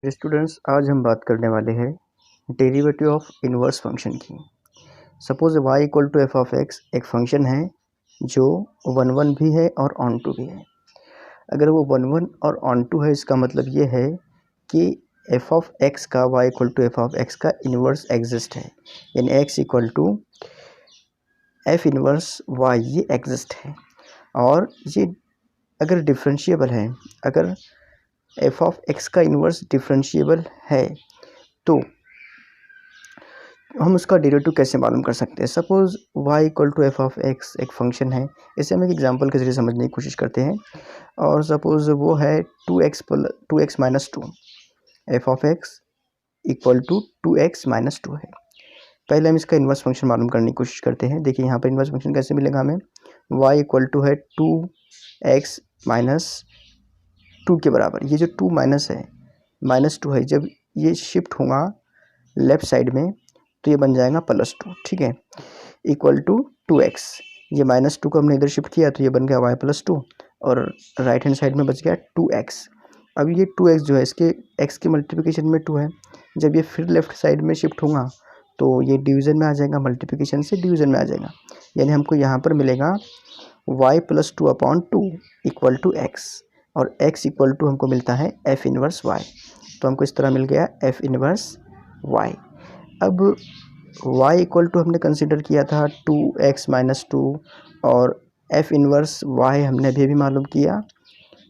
Students, आज हम बात करने वाले हैं डेरिवेटिव ऑफ इनवर्स फंक्शन की। Suppose y equal to f of x एक फंक्शन है जो 1 1 भी है और ऑन टू भी है। अगर वो 1 1 और ऑन टू है, इसका मतलब ये है कि एफ ऑफ एक्स का y equal to f of x का इन्वर्स एग्जिस्ट है, यानी x equal to f inverse y ये एग्जिस्ट है। और ये अगर डिफरेंशिएबल है, अगर एफ ऑफ एक्स का इन्वर्स डिफरेंशिएबल है तो हम उसका डेरिवेटिव कैसे मालूम कर सकते हैं। Suppose y equal to f of x एक फंक्शन है, इसे हम एक एग्जांपल के जरिए समझने की कोशिश करते हैं। और सपोज वो है 2x minus 2, f of x equal to 2x minus 2 है। पहले हम इसका इन्वर्स फंक्शन मालूम करने की कोशिश करते हैं। देखिए यहाँ पर इन्वर्स फंक्शन कैसे मिलेगा हमें। y इक्वल टू है 2x माइनस 2 के बराबर। ये जो 2 माइनस है, माइनस 2 है, जब ये शिफ्ट होगा लेफ्ट साइड में तो ये बन जाएगा +2, ठीक है, इक्वल टू 2x। ये -2 को हमने इधर शिफ्ट किया तो ये बन गया y +2 और राइट हैंड साइड में बच गया 2x। अब ये 2x जो है, इसके x के मल्टीप्लिकेशन में 2 है, जब ये फिर लेफ्ट साइड में शिफ्ट होगा तो ये डिवीज़न में आ जाएगा, मल्टीप्लिकेशन से डिवीज़न में आ जाएगा। यानी हमको यहाँ पर मिलेगा y +2/2 इक्वल टू x, और x इक्वल टू हमको मिलता है f इनवर्स y। तो हमको इस तरह मिल गया f इनवर्स y। अब y इक्वल टू हमने कंसिडर किया था 2x माइनस 2, और f इनवर्स y हमने अभी मालूम किया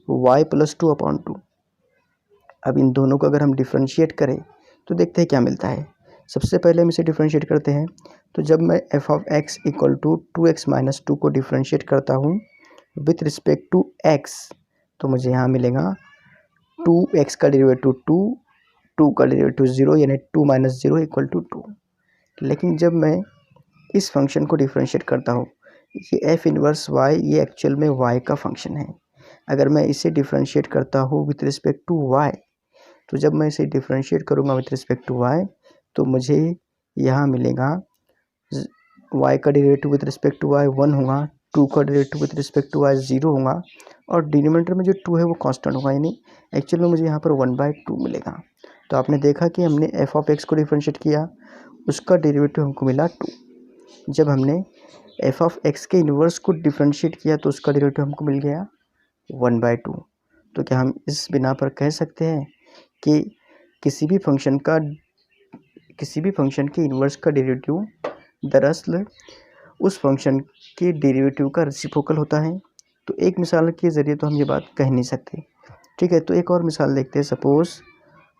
y +2/2। अब इन दोनों को अगर हम डिफ्रेंशिएट करें तो देखते हैं क्या मिलता है। सबसे पहले हम इसे डिफ्रेंशिएट करते हैं। तो जब मैं f of x equal to 2x minus 2 को डिफ्रेंशिएट करता हूँ विथ रिस्पेक्ट टू x, तो मुझे यहाँ मिलेगा 2x का डेरिवेटिव 2, 2 का डेरिवेटिव 0, यानी 2 माइनस 0 इक्वल टू 2। लेकिन जब मैं इस फंक्शन को डिफ्रेंशिएट करता हूँ, ये f इनवर्स y ये एक्चुअल में y का फंक्शन है। अगर मैं इसे डिफ्रेंशिएट करता हूँ विथ रिस्पेक्ट टू y, तो जब मैं इसे डिफ्रेंशिएट करूँगा विथ रिस्पेक्ट टू y तो मुझे यहाँ मिलेगा y का derivative with respect to y 1 होगा, 2 का derivative with respect to y 0 होगा, और डिनोमिनेटर में जो 2 है वो कांस्टेंट होगा, यानी एक्चुअल में मुझे यहाँ पर 1/2 मिलेगा। तो आपने देखा कि हमने f ऑफ x को डिफ्रेंशिएट किया, उसका डेरिवेटिव हमको मिला 2। जब हमने f ऑफ x के इन्वर्स को डिफ्रेंशिएट किया तो उसका डेरिवेटिव हमको मिल गया 1/2। तो क्या हम इस बिना पर कह सकते हैं कि किसी भी फंक्शन के इन्वर्स का डेरिवेटिव दरअसल उस फंक्शन के डेरिवेटिव का रेसिप्रोकल होता है। तो एक मिसाल के ज़रिए तो हम ये बात कह नहीं सकते, ठीक है। तो एक और मिसाल देखते हैं। Suppose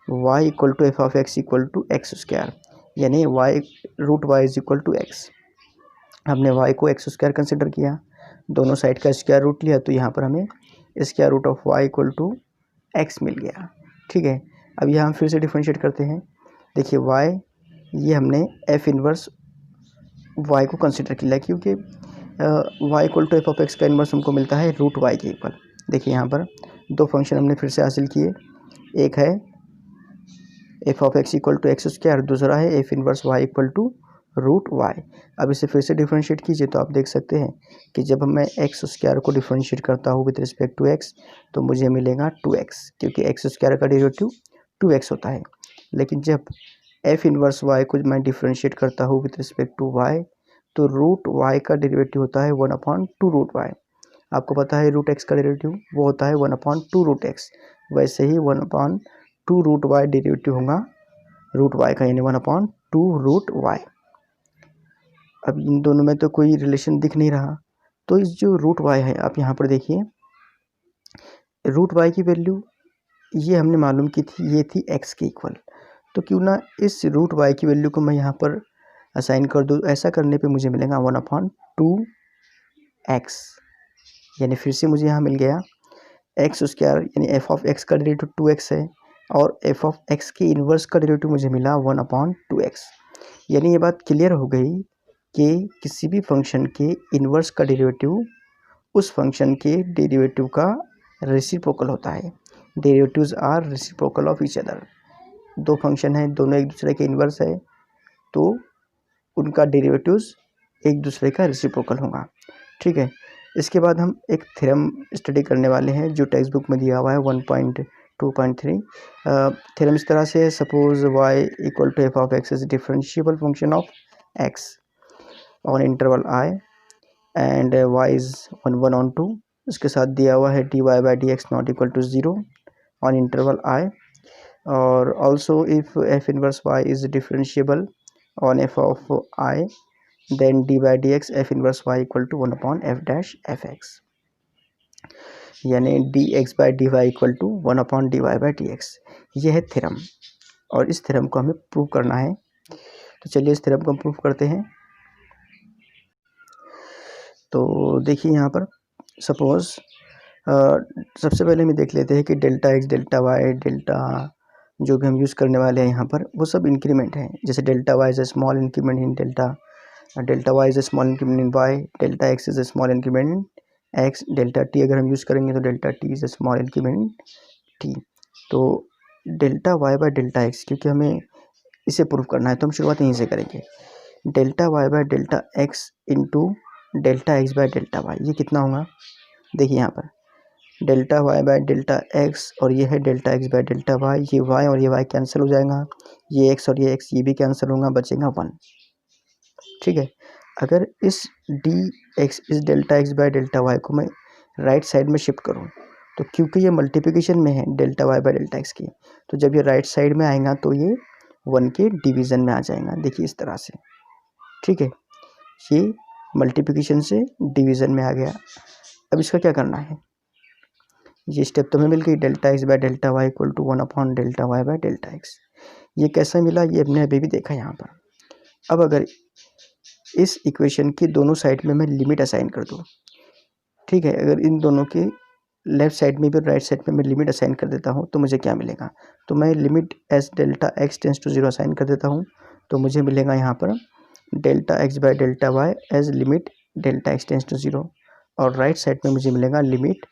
y equal to f of x equal to x square, यानी y√y is equal to x. हमने y को एक्स स्क्वायर कंसिडर किया, दोनों साइड का स्क्वायर रूट लिया, तो यहाँ पर हमें square root of y equal to X मिल गया, ठीक है। अब यहाँ हम फिर से डिफ्रेंशिएट करते हैं। देखिए y, ये हमने f इनवर्स y को कंसिडर किया, क्योंकि y equal to f of x का इनवर्स हमको मिलता है √y के इक्वल। देखिए यहाँ पर दो फंक्शन हमने फिर से हासिल किए, एक है f of x equal to x square, दूसरा है f inverse y equal to √y। अब इसे फिर से डिफ्रेंशिएट कीजिए तो आप देख सकते हैं कि जब मैं एक्स स्क्वायर को डिफ्रेंशिएट करता हूँ विद रिस्पेक्ट टू x तो मुझे मिलेगा 2x, क्योंकि एक्स स्क्वायर का डेरिवेटिव 2x होता है। लेकिन जब एफ इनवर्स y को मैं डिफ्रेंशिएट करता हूँ विद रिस्पेक्ट टू y तो √y का डेरिवेटिव होता है 1/2 √y। आपको पता है √x का डेरिवेटिव वो होता है 1/2 √x, वैसे ही 1/2 √y डेरिवेटिव होगा √y का, यानी 1/2 √y। अब इन दोनों में तो कोई रिलेशन दिख नहीं रहा, तो इस जो √y है, आप यहाँ पर देखिए √y की वैल्यू ये हमने मालूम की थी, ये थी x के इक्वल। तो क्यों ना इस √y की वैल्यू को मैं यहाँ पर असाइन कर दूँ। ऐसा करने पे मुझे मिलेगा 1/2x, यानी फिर से मुझे यहाँ मिल गया एक्स स्क्वायर, यानी एफ ऑफ एक्स का डेरिवेटिव 2x है, और एफ ऑफ एक्स के इन्वर्स का डेरिवेटिव मुझे मिला 1/2x। यानी ये बात क्लियर हो गई कि किसी भी फंक्शन के इन्वर्स का डेरिवेटिव उस फंक्शन के डेरिवेटिव का रेसिप्रोकल होता है। Derivatives are reciprocal of each other. दो फंक्शन हैं, दोनों एक दूसरे के इन्वर्स है, तो उनका डेरिवेटिव्स एक दूसरे का रेसिप्रोकल होगा, ठीक है। इसके बाद हम एक थ्योरम स्टडी करने वाले हैं जो टेक्स्ट बुक में दिया हुआ है 2.3 थ्योरम इस तरह से, suppose y equal to f of x is differentiable function of x on interval i and y is 1 on 2, इसके साथ दिया हुआ है dy by d x not equal to 0 on interval i, और also if f inverse y is differentiable on f of i then d by d x f inverse y equal to 1 upon f dash f x, यानी D x by d y equal to 1 upon d y by d x. ये है theorem, और इस theorem को हमें prove करना है। तो चलिए इस थ्योरम को हम प्रूव करते हैं। तो देखिए यहाँ पर सपोज सबसे पहले हम देख लेते हैं कि delta x, delta y, delta जो भी हम यूज़ करने वाले हैं यहाँ पर वो सब इंक्रीमेंट हैं। जैसे delta Y is a small increment in delta, delta Y is a small increment in Y, delta X is a small increment in X, delta T अगर हम यूज़ करेंगे तो delta T is a small increment T. तो delta Y by delta X, क्योंकि हमें इसे prove करना है तो हम शुरुआत यहीं से करेंगे। Delta Y by delta x into delta x by delta Y, ये कितना होगा? देखिए यहाँ पर delta Y by delta x और ये है delta x by delta Y, ये वाई और ये वाई कैंसिल हो जाएगा, ये एक्स और ये एक्स ये भी कैंसिल होगा, बचेगा 1। ठीक है, अगर इस डी एक्स इस delta x by delta y को मैं राइट साइड में शिफ्ट करूँ तो क्योंकि ये मल्टीप्लिकेशन में है delta Y by delta x की, तो जब ये राइट साइड में आएगा तो ये 1 के डिवीज़न में आ जाएगा। देखिए इस तरह से, ठीक है, ये मल्टीप्लिकेशन से डिवीज़न में आ गया। अब इसका क्या करना है, ये स्टेप तो हमें मिल गई, delta x by delta y equal to 1 upon delta Y by delta x. ये कैसा मिला ये हमने अभी भी देखा यहाँ पर। अब अगर इस इक्वेशन की दोनों साइड में मैं लिमिट असाइन कर दूँ, ठीक है, अगर इन दोनों के लेफ्ट साइड में भी राइट साइड में मैं लिमिट असाइन कर देता हूँ तो मुझे क्या मिलेगा? तो मैं limit as delta x tends to 0 assign कर देता हूँ तो मुझे मिलेगा यहाँ पर delta x by delta y as limit delta x tends to 0, और राइट साइड में मुझे मिलेगा limit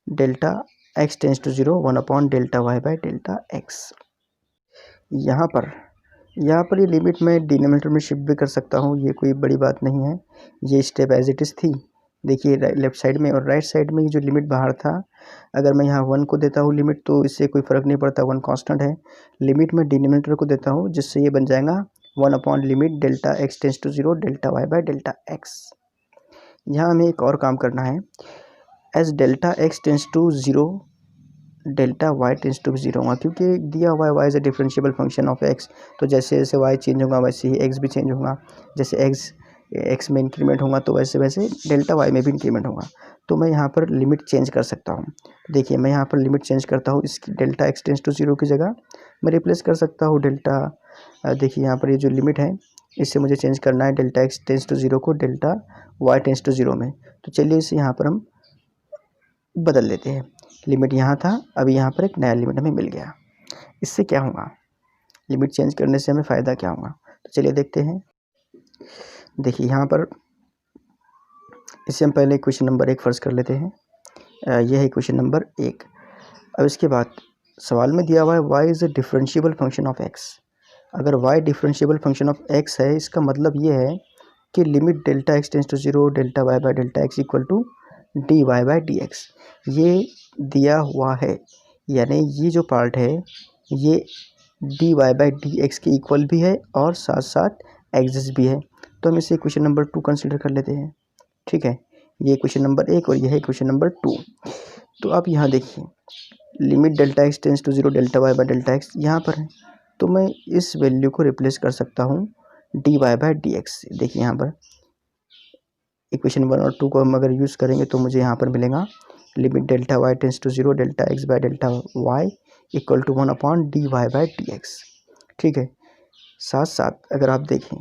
delta x tends to 0 1 upon delta Y by delta x. यहाँ पर ये लिमिट मैं डिनोमिनेटर में शिफ्ट भी कर सकता हूँ, ये कोई बड़ी बात नहीं है। ये स्टेप एज इट इज़ थी। देखिए लेफ्ट साइड में और राइट साइड में ये जो लिमिट बाहर था, अगर मैं यहाँ 1 को देता हूँ लिमिट तो इससे कोई फ़र्क नहीं पड़ता, 1 कांस्टेंट है। लिमिट मैं डिनोमिनेटर को देता हूँ जिससे ये बन जाएगा 1 upon limit delta x tends to 0 delta Y by delta x. यहाँ हमें एक और काम करना है, as delta x tends to 0 delta Y tends to 0 होगा, क्योंकि दिया हुआ है y is a differentiable function of x, तो जैसे जैसे वाई चेंज होगा वैसे ही एक्स भी चेंज होगा। जैसे एक्स में इंक्रीमेंट होगा तो वैसे वैसे डेल्टा वाई में भी इंक्रीमेंट होगा। तो मैं यहाँ पर लिमिट चेंज कर सकता हूँ। देखिए मैं यहाँ पर लिमिट चेंज करता हूँ, इसकी डेल्टा एक्स टेंस टू 0 की जगह मैं रिप्लेस कर सकता हूँ डेल्टा, देखिए यहाँ पर ये जो लिमिट है इससे मुझे चेंज करना है डेल्टा एक्स टेंस टू 0 को डेल्टा वाई टेंस टू 0 में। तो चलिए इसे यहाँ पर हम बदल लेते हैं। लिमिट यहाँ था, अभी यहाँ पर एक नया लिमिट हमें मिल गया। इससे क्या होगा, लिमिट चेंज करने से हमें फ़ायदा क्या होगा, तो चलिए देखते हैं। देखिए यहाँ पर इसे हम पहले इक्वेशन नंबर 1 फर्ज कर लेते हैं। यह है इक्वेशन नंबर 1। अब इसके बाद सवाल में दिया हुआ है y is a differentiable function of x। अगर y differentiable function of x है, इसका मतलब ये है कि limit delta x tends to 0 delta y by delta x equal to d y by d x ये दिया हुआ है, यानी ये जो पार्ट है ये d y by d x के इक्वल भी है और साथ साथ एग्जिस्ट भी है। तो हम इसे क्वेश्चन नंबर 2 कंसिडर कर लेते हैं। ठीक है, ये क्वेश्चन नंबर 1 और ये है क्वेश्चन नंबर 2। तो आप यहाँ देखिए limit delta x tends to 0 delta y by delta x यहाँ पर है, तो मैं इस वैल्यू को रिप्लेस कर सकता हूँ d y by d x. देखिए यहाँ पर इक्वेशन 1 और 2 को हम अगर यूज़ करेंगे तो मुझे यहाँ पर मिलेगा limit delta Y tends to 0 delta x by delta y equal to 1 upon d y by d x. ठीक है, साथ साथ अगर आप देखें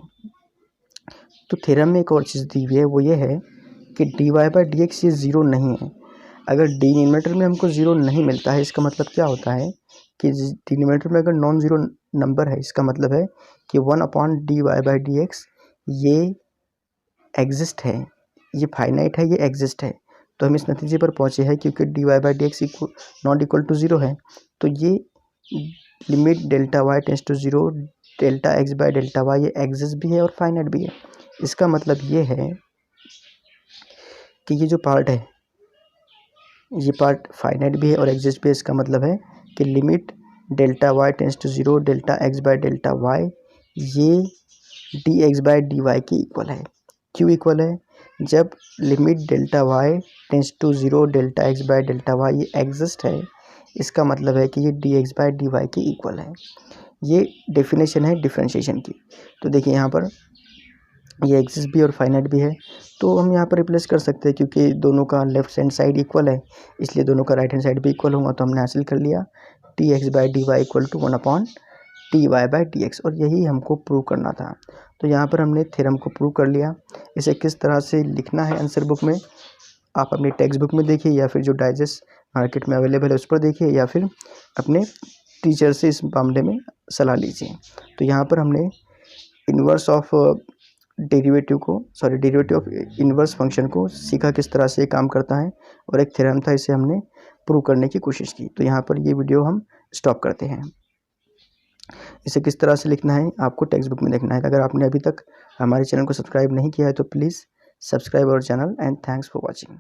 तो थ्योरम में एक और चीज़ दी हुई है, वो ये है कि d y by d x ये 0 नहीं है। अगर डिनोमिनेटर में हमको 0 नहीं मिलता है, इसका मतलब क्या होता है कि डिनोमिनेटर में अगर नॉन ज़ीरो नंबर है, इसका मतलब है कि 1 upon d y by d x ये एग्जिस्ट है, ये फाइनाइट है, ये एग्जिस्ट है। तो हम इस नतीजे पर पहुँचे हैं क्योंकि d y by d x not equal to 0 है, तो ये limit delta Y tends to 0 delta x by delta Y ये एग्जिस्ट भी है और फाइनाइट भी है। इसका मतलब ये है कि ये जो पार्ट है ये पार्ट फाइनाइट भी है और एग्जिस्ट भी है। इसका मतलब है कि limit delta Y tends to 0 delta x by delta Y ये D X by D Y के इक्वल है। क्यों इक्वल है? जब limit delta Y tends to 0 delta x by delta Y ये एग्जिस्ट है, इसका मतलब है कि ये D X by D Y के इक्वल है। ये डेफिनेशन है डिफरेंशिएशन की। तो देखिए यहाँ पर ये एग्जिस्ट भी और फाइनाइट भी है, तो हम यहाँ पर रिप्लेस कर सकते हैं क्योंकि दोनों का लेफ्ट हैंड साइड इक्वल है, इसलिए दोनों का राइट हैंड साइड भी इक्वल होगा। तो हमने हासिल कर लिया d x by d y equal to 1 d y by d x, और यही हमको प्रूव करना था। तो यहाँ पर हमने थ्योरम को प्रूव कर लिया। इसे किस तरह से लिखना है आंसर बुक में आप अपनी टेक्स्ट बुक में देखिए, या फिर जो डाइजेस्ट मार्केट में अवेलेबल है उस पर देखिए, या फिर अपने टीचर से इस मामले में सलाह लीजिए। तो यहाँ पर हमने inverse of derivative of inverse function को सीखा, किस तरह से काम करता है, और एक थ्योरम था, इसे हमने प्रूव करने की कोशिश की। तो यहाँ पर ये वीडियो हम स्टॉप करते हैं। इसे किस तरह से लिखना है आपको टेक्स्ट बुक में देखना है। अगर आपने अभी तक हमारे चैनल को सब्सक्राइब नहीं किया है तो please subscribe our channel and thanks for watching.